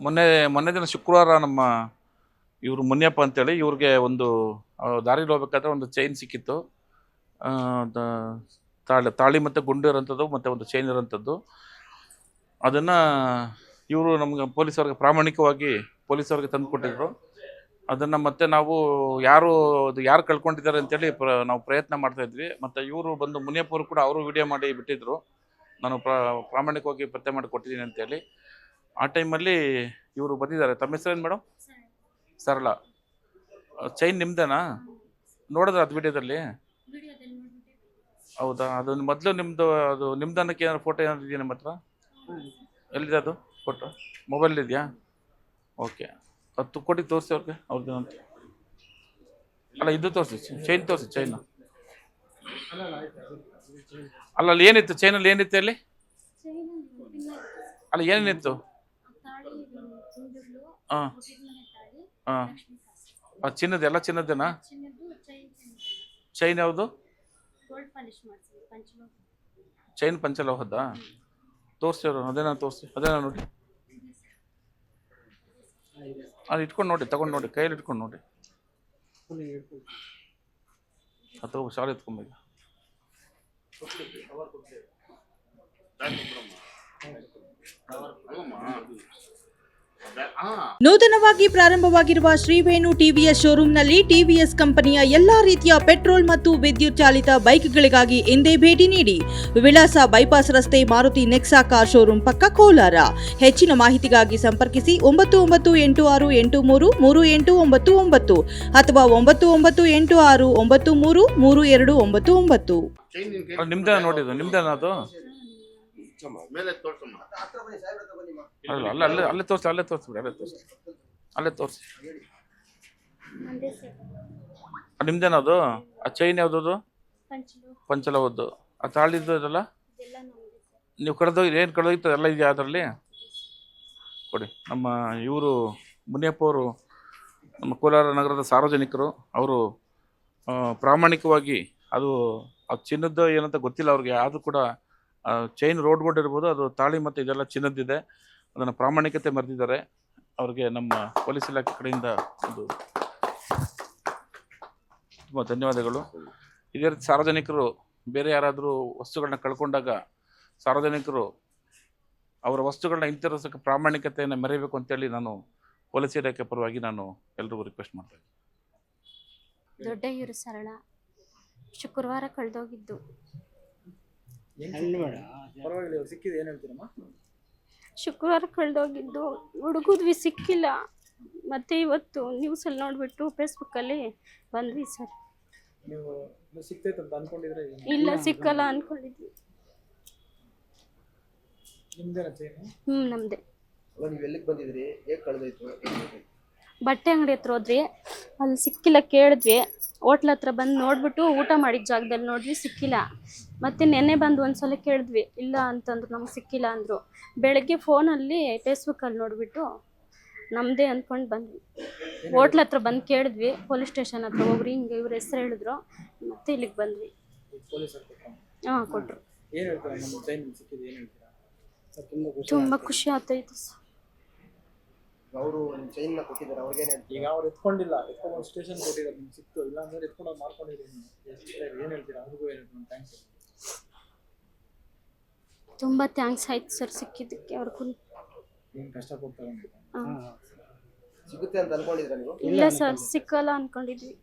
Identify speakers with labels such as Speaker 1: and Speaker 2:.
Speaker 1: ಮೊನ್ನೆ ಮೊನ್ನೆ ದಿನ ಶುಕ್ರವಾರ ನಮ್ಮ ಇವರು ಮುನಿಯಪ್ಪ ಅಂತೇಳಿ ಇವ್ರಿಗೆ ಒಂದು ದಾರಿಲಿ ಹೋಗ್ಬೇಕಾದ್ರೆ ಒಂದು ಚೈನ್ ಸಿಕ್ಕಿತ್ತು. ತಾಳಿ ಮತ್ತು ಗುಂಡು ಇರೋಂಥದ್ದು ಮತ್ತು ಒಂದು ಚೈನ್ ಇರೋಂಥದ್ದು. ಅದನ್ನು ಇವರು ನಮ್ಗೆ ಪೊಲೀಸವ್ರಿಗೆ ಪ್ರಾಮಾಣಿಕವಾಗಿ ಪೊಲೀಸವ್ರಿಗೆ ತಂದು ಕೊಟ್ಟಿದ್ರು. ಅದನ್ನು ಮತ್ತೆ ನಾವು ಯಾರು ಕಳ್ಕೊಂಡಿದ್ದಾರೆ ಅಂತೇಳಿ ನಾವು ಪ್ರಯತ್ನ ಮಾಡ್ತಾಯಿದ್ವಿ. ಮತ್ತು ಇವರು ಬಂದು ಮುನಿಯಪ್ಪರು ಕೂಡ ಅವರು ವಿಡಿಯೋ ಮಾಡಿ ಬಿಟ್ಟಿದ್ರು, ನಾನು ಪ್ರಾಮಾಣಿಕವಾಗಿ ಪತ್ತೆ ಮಾಡಿ ಕೊಟ್ಟಿದ್ದೀನಿ ಅಂತೇಳಿ. ಆ ಟೈಮಲ್ಲಿ ಇವರು ಬಂದಿದ್ದಾರೆ. ತಮ್ಮ ಹೆಸರೇನು ಮೇಡಮ್? ಸರಳ. ಚೈನ್ ನಿಮ್ದೇನಾ? ನೋಡಿದ್ರೆ ಅದು ವಿಡಿಯೋದಲ್ಲಿ? ಹೌದಾ? ಅದೊಂದು ಮೊದಲು ಅದು ನಿಮ್ದನ್ನಕ್ಕೆ ಏನಾದ್ರು ಫೋಟೋ ಏನಾದ್ರು ಇದೆಯಾ ನಿಮ್ಮ ಹತ್ರ? ಎಲ್ಲಿದೆ ಅದು ಫೋಟೋ? ಮೊಬೈಲ್ ಇದೆಯಾ? ಓಕೆ, ಅದು ಕೊಟ್ಟು ತೋರಿಸಿ ಅವ್ರಿಗೆ. ಅವ್ರದ್ದು ಅಂತ ಅಲ್ಲ, ಇದು ತೋರಿಸಿ, ಚೈನ್ ತೋರಿಸಿ. ಚೈನು ಅಲ್ಲ, ಅಲ್ಲಿ ಏನಿತ್ತು ಚೈನಲ್ಲಿ? ಏನಿತ್ತು ಅಲ್ಲಿ? ಅಲ್ಲ, ಏನೇನಿತ್ತು? ಹಾಂ ಹಾಂ, ಅದು ಚಿನ್ನದ? ಎಲ್ಲ ಚಿನ್ನದೇನಾ? ಚೈನ್ ಯಾವುದು? ಚೈನ್ ಪಂಚಲೋಹದ್ದಾ? ತೋರಿಸಿ ಅವರು. ಅದೇನಾ ತೋರಿಸಿ, ಅದೇನಾ ನೋಡಿ. ಅದು ಇಟ್ಕೊಂಡು ನೋಡಿ, ತಗೊಂಡು ನೋಡಿ, ಕೈಯಲ್ಲಿ ಇಟ್ಕೊಂಡು ನೋಡಿ. ಅಥವಾ ಶಾಲೆ ಎತ್ಕೊಂಬೇಕ.
Speaker 2: ನೂತನವಾಗಿ ಪ್ರಾರಂಭವಾಗಿರುವ ಶ್ರೀವೇಣು ಟಿವಿಎಸ್ ಶೋರೂಮ್ನಲ್ಲಿ ಟಿವಿಎಸ್ ಕಂಪನಿಯ ಎಲ್ಲಾ ರೀತಿಯ ಪೆಟ್ರೋಲ್ ಮತ್ತು ವಿದ್ಯುತ್ ಚಾಲಿತ ಬೈಕ್ಗಳಿಗಾಗಿ ಎಂದೇ ಭೇಟಿ ನೀಡಿ. ವಿಳಾಸ ಬೈಪಾಸ್ ರಸ್ತೆ, ಮಾರುತಿ ನೆಕ್ಸಾ ಕಾರ್ ಶೋರೂಮ್ ಪಕ್ಕ, ಕೋಲಾರ. ಹೆಚ್ಚಿನ ಮಾಹಿತಿಗಾಗಿ ಸಂಪರ್ಕಿಸಿ 9986833899 ಅಥವಾ 9986933299.
Speaker 1: ನಿಮ್ದೇ ನೋಡಿದ್ದು? ನಿಮ್ದೇನ ಅದು? ಅಲ್ಲ ಅಲ್ಲ, ಅಲ್ಲೇ ತೋರಿಸಿ, ಅಲ್ಲೇ ತೋರಿಸ್ಬಿಡಿ, ಅಲ್ಲೇ ತೋರಿಸಿ, ಅಲ್ಲೇ ತೋರಿಸಿ. ನಿಮ್ದೇನ ಅದು? ಆ ಚೈನ್ ಯಾವುದದು? ಪಂಚಲೋಹದ್ದು. ಆ ತಾಳಿದ್ದು ಇದೆಲ್ಲ ನೀವು ಕಳೆದೋಗಿ ಏನು ಕಳೆದೋಗಿತ್ತು ಎಲ್ಲ ಇದೆಯಾ ಅದರಲ್ಲಿ? ಕೊಡಿ. ನಮ್ಮ ಇವರು ಮುನಿಯಪ್ಪ ಅವರು ನಮ್ಮ ಕೋಲಾರ ನಗರದ ಸಾರ್ವಜನಿಕರು. ಅವರು ಪ್ರಾಮಾಣಿಕವಾಗಿ ಅದು ಚಿನ್ನದ್ದು ಏನಂತ ಗೊತ್ತಿಲ್ಲ ಅವ್ರಿಗೆ, ಆದರೂ ಕೂಡ ಚೈನ್ ರೋಡ್ ಇರ್ಬೋದು, ಅದು ತಾಳಿ ಮತ್ತು ಇದೆಲ್ಲ ಚಿನ್ನದ್ದಿದೆ. ಅದನ್ನು ಪ್ರಾಮಾಣಿಕತೆ ಮೆರೆದಿದ್ದಾರೆ. ಅವ್ರಿಗೆ ನಮ್ಮ ಪೊಲೀಸ್ ಇಲಾಖೆ ಕಡೆಯಿಂದ ಒಂದು ತುಂಬ ಧನ್ಯವಾದಗಳು. ಇದೇ ರೀತಿ ಸಾರ್ವಜನಿಕರು ಬೇರೆ ಯಾರಾದರೂ ವಸ್ತುಗಳನ್ನ ಕಳ್ಕೊಂಡಾಗ ಸಾರ್ವಜನಿಕರು ಅವರ ವಸ್ತುಗಳನ್ನ ಹಿಂತಿರುಗಿಸೋಕ್ಕೆ ಪ್ರಾಮಾಣಿಕತೆಯನ್ನು ಮೆರೆಯಬೇಕು ಅಂತೇಳಿ ನಾನು ಪೊಲೀಸ್ ಇಲಾಖೆ ಪರವಾಗಿ ನಾನು ಎಲ್ರಿಗೂ ರಿಕ್ವೆಸ್ಟ್ ಮಾಡ್ತಾ ಇದ್ದೀನಿ.
Speaker 3: ದೊಡ್ಡಯ್ಯೂರು ಸರಳ. ಶುಕ್ರವಾರ ಕಳೆದೋಗಿದ್ದು. ಶುಕ್ರವಾರ ಕಳೆದೋಗಿದ್ದು, ಹುಡುಗದ್ವಿ ಸಿಕ್ಕಿಲ್ಲ. ಮತ್ತೆ ಇವತ್ತು ನ್ಯೂಸಲ್ಲಿ ನೋಡ್ಬಿಟ್ಟು ಫೇಸ್ಬುಕ್ಕಲ್ಲಿ ಬಂದ್ವಿ ಸರ್. ಇಲ್ಲ, ಸಿಕ್ಕಲ್ಲ ಅನ್ಕೊಂಡಿದ್ವಿ. ನಮ್ದೆ. ಬಟ್ಟೆ ಅಂಗಡಿ ಹತ್ರ ಹೋದ್ವಿ, ಅಲ್ಲಿ ಸಿಕ್ಕಿಲ್ಲ. ಕೇಳಿದ್ವಿ, ಹೋಟ್ಲ್ ಹತ್ರ ಬಂದು ನೋಡ್ಬಿಟ್ಟು ಊಟ ಮಾಡಿದ ಜಾಗದಲ್ಲಿ ನೋಡಿದ್ವಿ, ಸಿಕ್ಕಿಲ್ಲ. ಮತ್ತೆ ನೆನ್ನೆ ಬಂದು ಒಂದ್ಸಲ ಕೇಳಿದ್ವಿ, ಇಲ್ಲ ಅಂತಂದ್ರು, ನಮ್ಗೆ ಸಿಕ್ಕಿಲ್ಲ ಅಂದರು. ಬೆಳಗ್ಗೆ ಫೋನಲ್ಲಿ ಫೇಸ್ಬುಕ್ಕಲ್ಲಿ ನೋಡಿಬಿಟ್ಟು ನಮ್ಮದೇ ಅಂದ್ಕೊಂಡು ಬಂದ್ವಿ. ಹೋಟ್ಲ್ ಹತ್ರ ಬಂದು ಕೇಳಿದ್ವಿ, ಪೊಲೀಸ್ ಸ್ಟೇಷನ್ ಹತ್ರ ಹೋಗ್ರಿ, ಹಿಂಗೆ ಇವ್ರ ಹೆಸರು ಹೇಳಿದ್ರು. ಮತ್ತೆ ಇಲ್ಲಿಗೆ ಬಂದ್ವಿ. ಹಾಂ, ಕೊಟ್ಟರು. ತುಂಬ ಖುಷಿ ಆಗ್ತಾಯಿತ್ತು ಸರ್.
Speaker 4: ಅವರು ಚೈನ್ ಕೊಟ್ಟಿದ್ದಾರೆ, ಅವ್ರಿಗೆ ಈಗ ಅವ್ರು ಎತ್ಕೊಂಡಿಲ್ಲ, ಎತ್ಕೊಂಡು ಸ್ಟೇಷನ್ ಕೊಟ್ಟಿದ್ದಾರೆ, ನಿಮ್ಗೆ ಸಿಕ್ತು. ಇಲ್ಲ ಅಂದ್ರೆ ಎತ್ಕೊಂಡು ಮಾಡ್ಕೊಂಡಿದ್ದೀನಿ. ಏನು ಹೇಳ್ತೀರಾ ಅವ್ರಿಗೂ? ಏನು ಥ್ಯಾಂಕ್ಸ್.
Speaker 3: ತುಂಬ ಥ್ಯಾಂಕ್ಸ್ ಆಯ್ತು ಸರ್ ಸಿಕ್ಕಿದ್ದಕ್ಕೆ. ಅವ್ರಿಗೂ
Speaker 4: ಏನು ಕಷ್ಟಪಡ್ತಾರೆ
Speaker 3: ಹಾಂ.
Speaker 4: ಸಿಗುತ್ತೆ ಅಂತ ಅನ್ಕೊಂಡಿದ್ರ ನೀವು?
Speaker 3: ಇಲ್ಲ ಸರ್, ಸಿಕ್ಕಲ್ಲ ಅನ್ಕೊಂಡಿದ್ವಿ.